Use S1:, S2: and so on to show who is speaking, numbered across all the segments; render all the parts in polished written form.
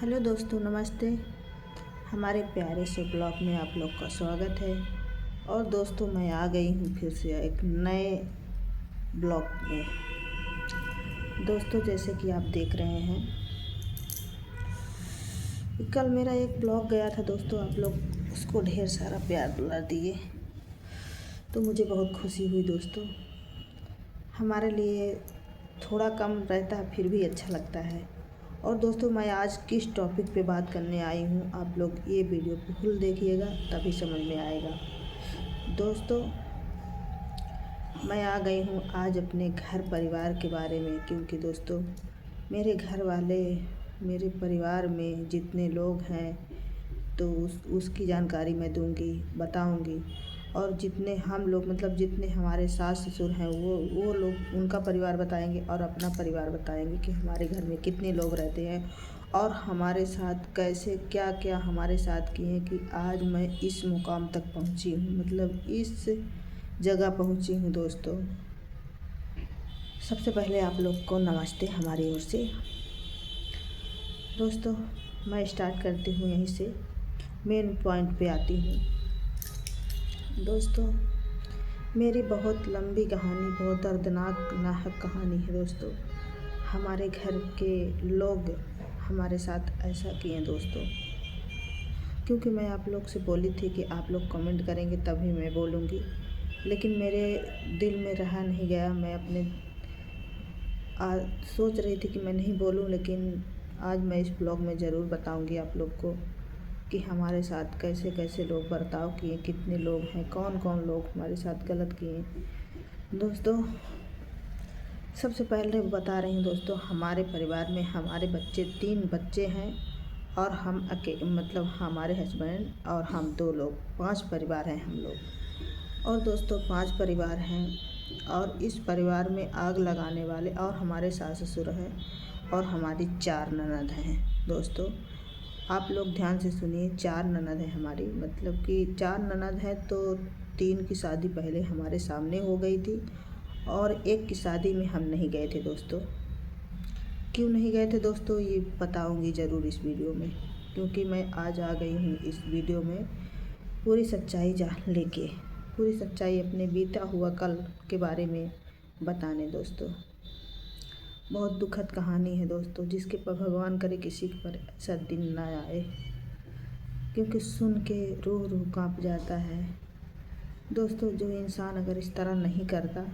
S1: Hello दोस्तों, नमस्ते। हमारे प्यारे से ब्लॉग में आप लोग का स्वागत है। और दोस्तों, मैं आ गई हूँ फिर से एक नए ब्लॉग में। दोस्तों, जैसे कि आप देख रहे हैं, कल मेरा एक ब्लॉग गया था दोस्तों। आप लोग उसको ढेर सारा प्यार दुलार दिए तो मुझे बहुत खुशी हुई दोस्तों। हमारे लिए थोड़ा कम रहता है फिर भी अच्छा लगता है। और दोस्तों, मैं आज किस टॉपिक पे बात करने आई हूँ, आप लोग ये वीडियो फुल देखिएगा तभी समझ में आएगा। दोस्तों, मैं आ गई हूँ आज अपने घर परिवार के बारे में, क्योंकि दोस्तों मेरे घर वाले, मेरे परिवार में जितने लोग हैं तो उसकी जानकारी मैं दूंगी, बताऊंगी। और जितने हम लोग मतलब जितने हमारे सास ससुर हैं वो लोग उनका परिवार बताएंगे और अपना परिवार बताएंगे कि हमारे घर में कितने लोग रहते हैं और हमारे साथ कैसे क्या क्या हमारे साथ किए कि आज मैं इस मुकाम तक पहुंची हूँ, मतलब इस जगह पहुंची हूँ दोस्तों। सबसे पहले आप लोग को नमस्ते हमारी ओर से। दोस्तों, मैं स्टार्ट करती हूँ यहीं से, मेन पॉइंट पे आती हूँ। दोस्तों, मेरी बहुत लंबी कहानी, बहुत दर्दनाक नाहक कहानी है दोस्तों। हमारे घर के लोग हमारे साथ ऐसा किए दोस्तों, क्योंकि मैं आप लोग से बोली थी कि आप लोग कमेंट करेंगे तभी मैं बोलूँगी, लेकिन मेरे दिल में रहा नहीं गया। मैं अपने सोच रही थी कि मैं नहीं बोलूँ, लेकिन आज मैं इस ब्लॉग में ज़रूर बताऊँगी आप लोग को कि हमारे साथ कैसे कैसे लोग बर्ताव किए, कितने लोग हैं, कौन कौन लोग हमारे साथ गलत किए। दोस्तों, सबसे पहले बता रही हूँ दोस्तों, हमारे परिवार में हमारे बच्चे 3 बच्चे हैं और हम मतलब हमारे हस्बैंड और हम 2 लोग, 5 परिवार हैं हम लोग। और दोस्तों 5 परिवार हैं और इस परिवार में आग लगाने वाले और हमारे सास ससुर हैं और हमारी 4 ननद हैं। दोस्तों, आप लोग ध्यान से सुनिए, 4 ननद हैं हमारी, मतलब कि 4 ननद हैं तो 3 की शादी पहले हमारे सामने हो गई थी और एक की शादी में हम नहीं गए थे दोस्तों। क्यों नहीं गए थे दोस्तों, ये बताऊंगी ज़रूर इस वीडियो में, क्योंकि मैं आज आ गई हूँ इस वीडियो में पूरी सच्चाई लेके, पूरी सच्चाई अपने बीता हुआ कल के बारे में बताने दोस्तों। बहुत दुखद कहानी है दोस्तों, जिसके पर भगवान करे किसी पर ऐसा दिन ना आए, क्योंकि सुन के रूह कांप जाता है दोस्तों। जो इंसान अगर इस तरह नहीं करता,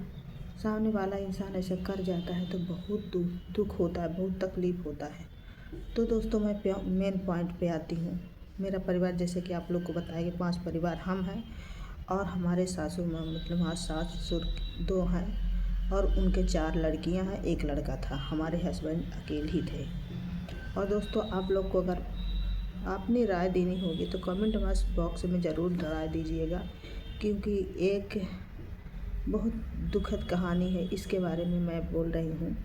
S1: सामने वाला इंसान ऐसा कर जाता है तो बहुत दुख होता है, बहुत तकलीफ़ होता है। तो दोस्तों, मैं मेन पॉइंट पे आती हूँ। मेरा परिवार, जैसे कि आप लोग को बताया कि 5 परिवार हम हैं और हमारे सासू माँ, मतलब हमारे सास ससुर 2 हैं और उनके 4 लड़कियां हैं, 1 लड़का था। हमारे हस्बैंड अकेले ही थे। और दोस्तों, आप लोग को अगर अपनी राय देनी होगी तो कमेंट बॉक्स में ज़रूर राय दीजिएगा, क्योंकि एक बहुत दुखद कहानी है, इसके बारे में मैं बोल रही हूँ।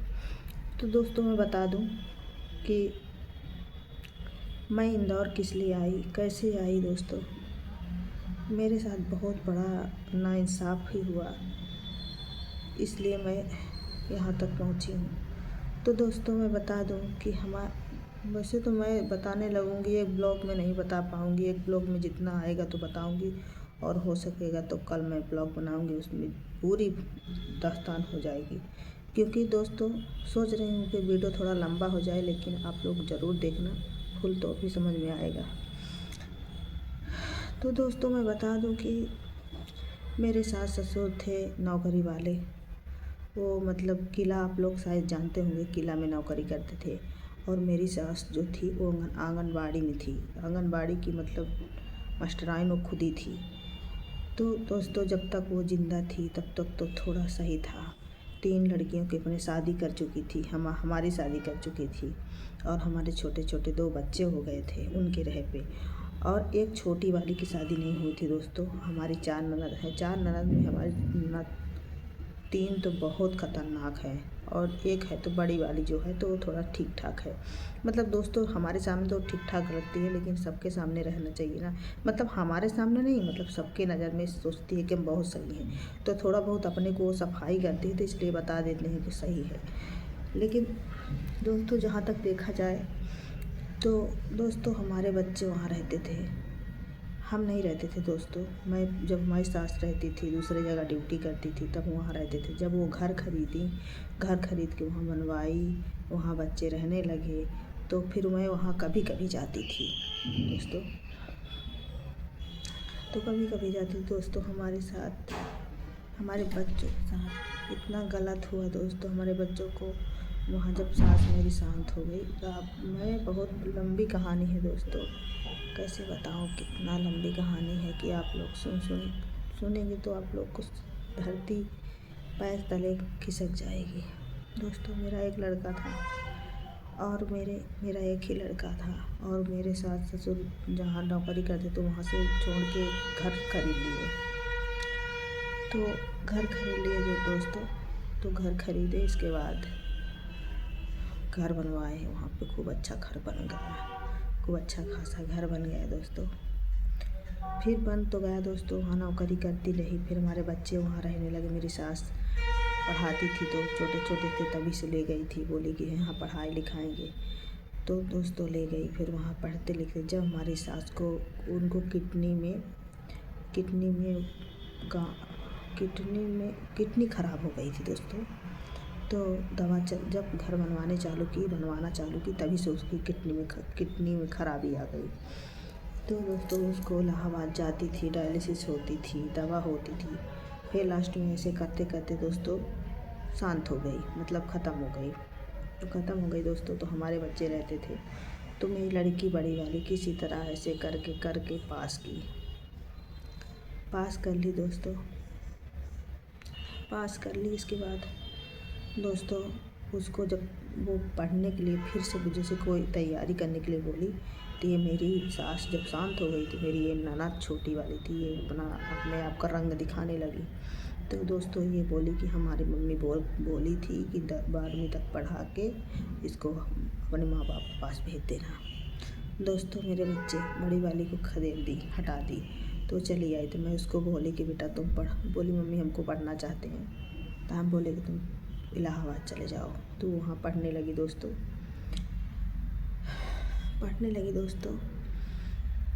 S1: तो दोस्तों, मैं बता दूँ कि मैं इंदौर किस लिए आई, कैसे आई दोस्तों। मेरे साथ बहुत बड़ा नाइंसाफ़ी हुआ, इसलिए मैं यहाँ तक पहुँची हूँ। तो दोस्तों, मैं बता दूँ कि वैसे तो मैं बताने लगूँगी, एक ब्लॉग में नहीं बता पाऊँगी, एक ब्लॉग में जितना आएगा तो बताऊँगी और हो सकेगा तो कल मैं ब्लॉग बनाऊँगी, उसमें पूरी दास्तान हो जाएगी। क्योंकि दोस्तों, सोच रही हूँ कि वीडियो थोड़ा लंबा हो जाए, लेकिन आप लोग ज़रूर देखना फुल, तो भी समझ में आएगा। तो दोस्तों, मैं बता दूँ कि मेरे सास ससुर थे नौकरी वाले। वो मतलब किला, आप लोग शायद जानते होंगे, किला में नौकरी करते थे। और मेरी सास जो थी वो आंगनबाड़ी में थी, आंगनबाड़ी की मतलब मास्टराइन वो खुद ही थी। तो दोस्तों, जब तक वो ज़िंदा थी तब तक तो थोड़ा सही था। 3 लड़कियों की अपने शादी कर चुकी थी, हमारी शादी कर चुकी थी और हमारे छोटे छोटे 2 बच्चे हो गए थे उनके रह पे। और एक छोटी वाली की शादी नहीं हुई थी दोस्तों। हमारी 4 ननद हैं, 4 ननद में हमारी 3 तो बहुत ख़तरनाक है और एक है तो बड़ी वाली जो है तो वो थोड़ा ठीक ठाक है। मतलब दोस्तों, हमारे सामने तो ठीक ठाक रखती है, लेकिन सबके सामने रहना चाहिए ना, मतलब हमारे सामने नहीं, मतलब सबके नज़र में सोचती है कि हम बहुत सही हैं, तो थोड़ा बहुत अपने को सफाई करती है, तो इसलिए बता देते हैं कि सही है। लेकिन दोस्तों, जहाँ तक देखा जाए तो दोस्तों हमारे बच्चे वहाँ रहते थे, हम नहीं रहते थे दोस्तों। मैं जब हमारी सास रहती थी दूसरी जगह ड्यूटी करती थी तब वहाँ रहते थे। जब वो घर खरीद के वहाँ बनवाई, वहाँ बच्चे रहने लगे, तो फिर मैं वहाँ कभी कभी जाती थी दोस्तों। तो कभी कभी जाती थी दोस्तों। हमारे साथ हमारे बच्चों के साथ इतना गलत हुआ दोस्तों। हमारे बच्चों को वहाँ जब सास मेरी शांत हो गई, तो अब मैं बहुत लंबी कहानी है दोस्तों, कैसे बताऊँ, कितना लंबी कहानी है कि आप लोग सुनेंगे तो आप लोग को धरती पैर तले खिसक जाएगी दोस्तों। मेरा एक लड़का था और मेरा एक ही लड़का था, और मेरे सास ससुर जहाँ नौकरी करते तो वहाँ से छोड़ के घर खरीद लिए। तो घर खरीद लिए जो दोस्तों, तो घर खरीदे, इसके बाद घर बनवाए। वहाँ पे खूब अच्छा घर बन गया, खूब अच्छा खासा घर बन गया दोस्तों। फिर बन तो गया दोस्तों, वहाँ नौकरी करती रही। फिर हमारे बच्चे वहाँ रहने लगे। मेरी सास पढ़ाती थी तो छोटे छोटे थे तभी से ले गई थी, बोली कि यहाँ पढ़ाई लिखाएंगे, तो दोस्तों ले गई। फिर वहाँ पढ़ते लिखते, जब हमारी सास को उनको किडनी ख़राब हो गई थी दोस्तों। तो जब घर बनवाना चालू की तभी से उसकी किडनी में खराबी आ गई। तो दोस्तों उसको इलाहाबाद जाती थी, डायलिसिस होती थी, दवा होती थी। फिर लास्ट में ऐसे करते करते दोस्तों शांत हो गई, मतलब ख़त्म हो गई। तो ख़त्म हो गई दोस्तों, तो हमारे बच्चे रहते थे। तो मेरी लड़की बड़ी वाली किसी तरह ऐसे करके पास कर ली दोस्तों। पास कर ली। इसके बाद दोस्तों उसको जब वो पढ़ने के लिए फिर से मुझे से कोई तैयारी करने के लिए बोली, तो ये मेरी सास जब शांत हो गई तो मेरी ये ननद छोटी वाली थी, ये अपने आप का रंग दिखाने लगी। तो दोस्तों ये बोली कि हमारी मम्मी बोली थी कि 12वीं तक पढ़ा के इसको अपने माँ बाप के पास भेज देना। दोस्तों मेरे बच्चे बड़ी वाली को हटा दी, तो चली आई। तो मैं उसको बोली कि बेटा तुम पढ़, बोली मम्मी हमको पढ़ना चाहते हैं। तो हम बोले कि तुम इलाहाबाद चले जाओ। तो वहाँ पढ़ने लगी दोस्तों।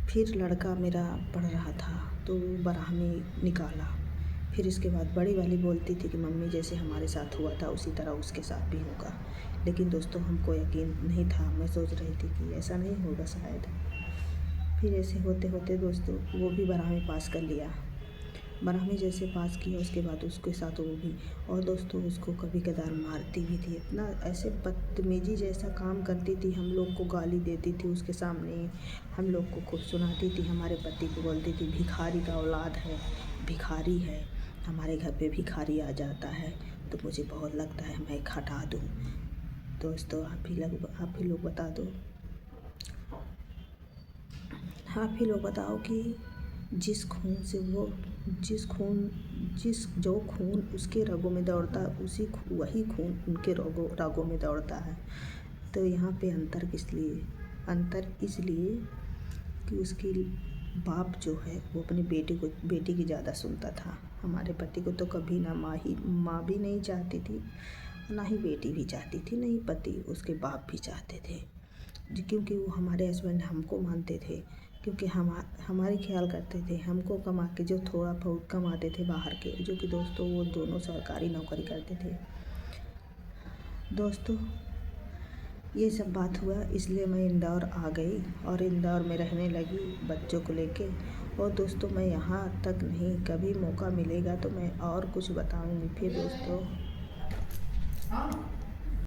S1: फिर लड़का मेरा पढ़ रहा था तो वो 12वीं निकाला। फिर इसके बाद बड़ी वाली बोलती थी कि मम्मी जैसे हमारे साथ हुआ था उसी तरह उसके साथ भी होगा, लेकिन दोस्तों हमको यकीन नहीं था। मैं सोच रही थी कि ऐसा नहीं होगा शायद। फिर ऐसे होते होते दोस्तों वो भी 12वीं पास कर लिया। 12वीं जैसे पास किया उसके बाद उसके साथ वो भी, और दोस्तों उसको कभी कदार मारती भी थी। इतना ऐसे बदतमीजी जैसा काम करती थी, हम लोग को गाली देती थी उसके सामने, हम लोग को खूब सुनाती थी। हमारे पति को बोलती थी भिखारी का औलाद है, भिखारी है, हमारे घर पे भिखारी आ जाता है। तो मुझे बहुत लगता है मैं हटा दूँ। दोस्तों आप ही लोग बता दो, आप ही लोग बताओ कि जो खून उसके रगों में दौड़ता है वही खून उनके रगों में दौड़ता है। तो यहाँ पे अंतर इसलिए कि उसकी बाप जो है वो अपनी बेटी की ज़्यादा सुनता था। हमारे पति को तो कभी ना माँ भी नहीं चाहती थी, ना ही बेटी भी चाहती थी, नहीं पति उसके बाप भी चाहते थे, क्योंकि वो हमारे हस्बैंड हमको मानते थे, क्योंकि हमारी ख्याल करते थे। हमको कमा के जो थोड़ा बहुत कमाते थे बाहर के, जो कि दोस्तों वो दोनों सरकारी नौकरी करते थे। दोस्तों ये सब बात हुआ, इसलिए मैं इंदौर आ गई और इंदौर में रहने लगी बच्चों को लेके। और दोस्तों मैं यहाँ तक नहीं, कभी मौका मिलेगा तो मैं और कुछ बताऊँगी फिर दोस्तों।